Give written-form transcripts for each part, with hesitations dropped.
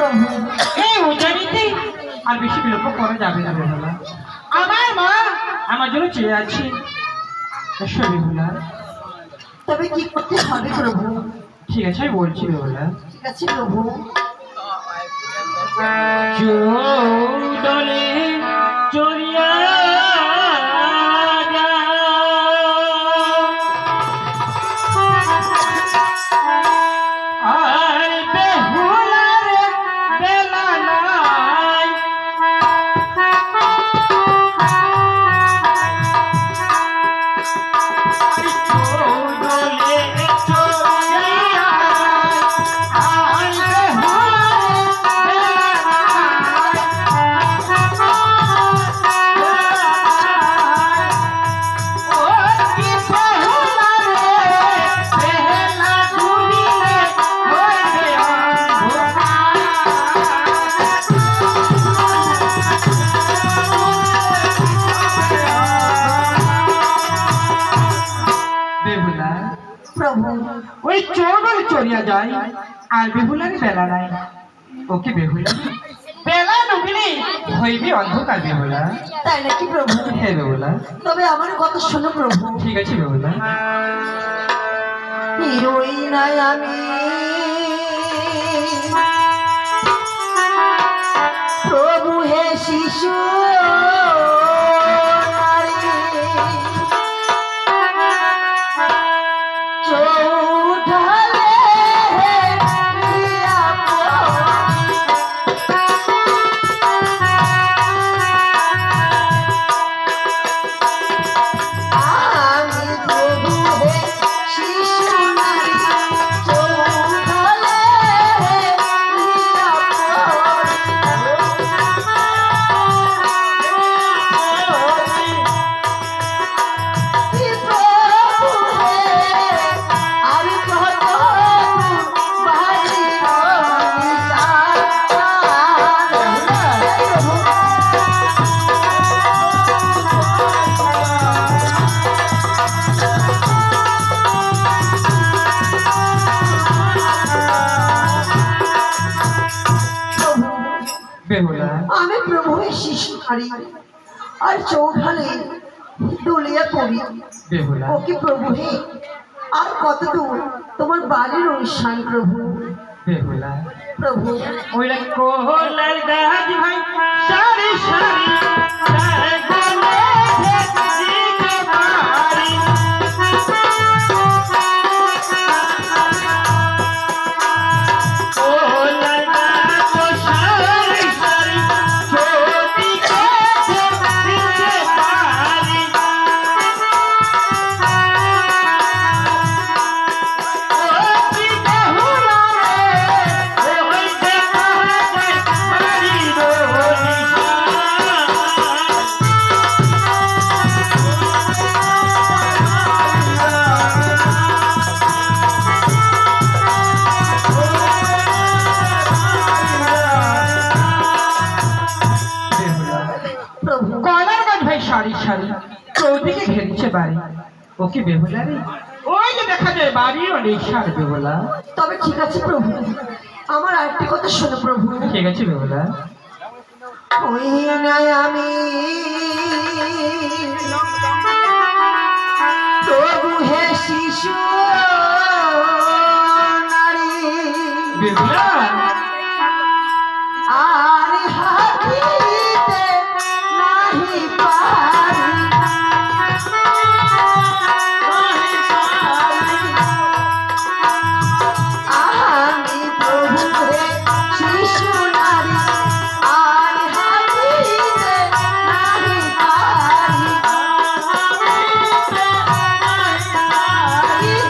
প্রভু এই উজানিতে আর বেশি বিলম্ব করা যাবে না বেহুলা। আমার মা আমার জন্য চেয়ে আছে। এসো বেহুলা। তবে কি করতে হবে প্রভু? ঠিক আছে আমি বলছি বেহুলা। ঠিক আছে প্রভু। চৌডলে চলিয়া ওই চৌডল চড়িয়া যায় আর বেহুলার বেলা নাই। ওকে বেহুলা বেলা ডুবিলে হইবে অন্ধকার বেহুলা। তাই নাকি প্রভু? হ্যাঁ বেহুলা। তবে আমার কথা শোনো প্রভু। ঠিক আছে বেহুলা। হিরোই নাই আমি প্রভু হে শিশু আমি প্রভু শিশু নারী আর চৌঢালে দুলিয়া পড়ি। ওকে প্রভু হে আর কত দূর তোমার বাড়ির অনুষ্ঠান প্রভু? প্রভু ওই কোহলার গাছ ভাই সারি সারি সারি সারি চৌদিকে ঘেরছে বাড়ি। ওকে বেহুলা রে ওই যে দেখা যায় বাড়ি অনেক সার বেহুলা। তবে ঠিক আছে প্রভু আমার আরেকটি কথা শোনো প্রভু। ঠিক আছে বেহুলা। ওই নাই আমি প্রভু হে শিশু নারী বেহুলা আর হাকিতে নাহি পারি আমি প্রভু হে শিশু নারী আর হাকিতে নাহি পারি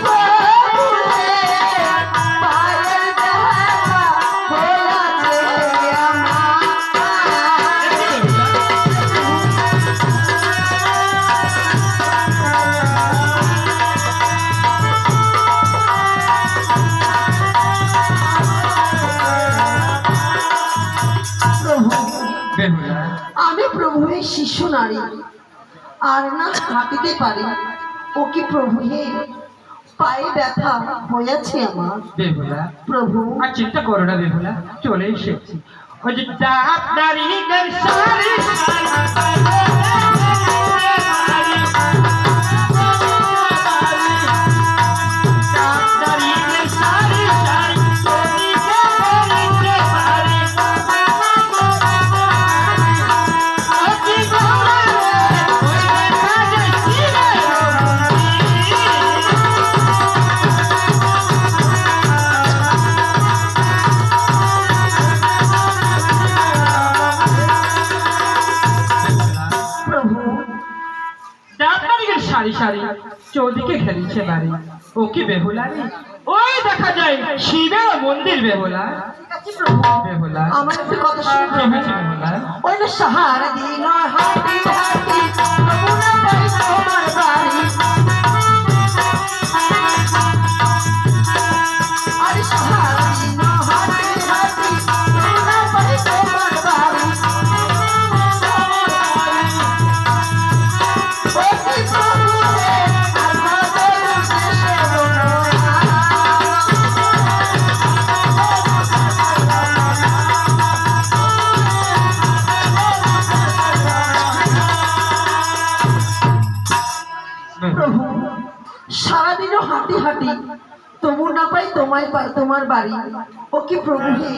প্রভু হে পায়ের দেখা হইয়াছে আমার। আমি প্রভুর শিশু নারী আর না হাঁটিতে পারি। ও কি প্রভু হে পায়ে ব্যথা হয়েছে আমার বেহুলা প্রভু। আর চিন্তা করো না বেহুলা, চলে এসেছি। ওই যে ডাক্তারি গার সারি প্রভু ডাক্তারিকে সারি সারি চৌদিকে ঘেরিছে বাড়ি। ও কি বেহুলা রে? ওই দেখা যায় শিবের মন্দির বেহুলা। ঠিক আছে প্রভু, বেহুলা আমার একটু কথা শুনে কি প্রভু। হয়েছে বেহুলা? ওই যে সাহারা দিন হাঁটি হাঁটি প্রভু না পাই তোমার বাড়ি। আরে সাহারা দিন হাঁটি হাঁটি প্রভু না পাই তোমার বাড়ি। ও কি প্রভু রে, আমাদের দেশে রোনা। প্রভু সারাদিনও হাঁটি হাঁটি তবু না পাই তোমার বাড়ি। ও কি প্রভু হে,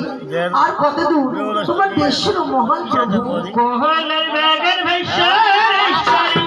আর কত দূর তোমার দেশের মহান প্রভু। কোহলের ব্যাগের ভাই সারি সারি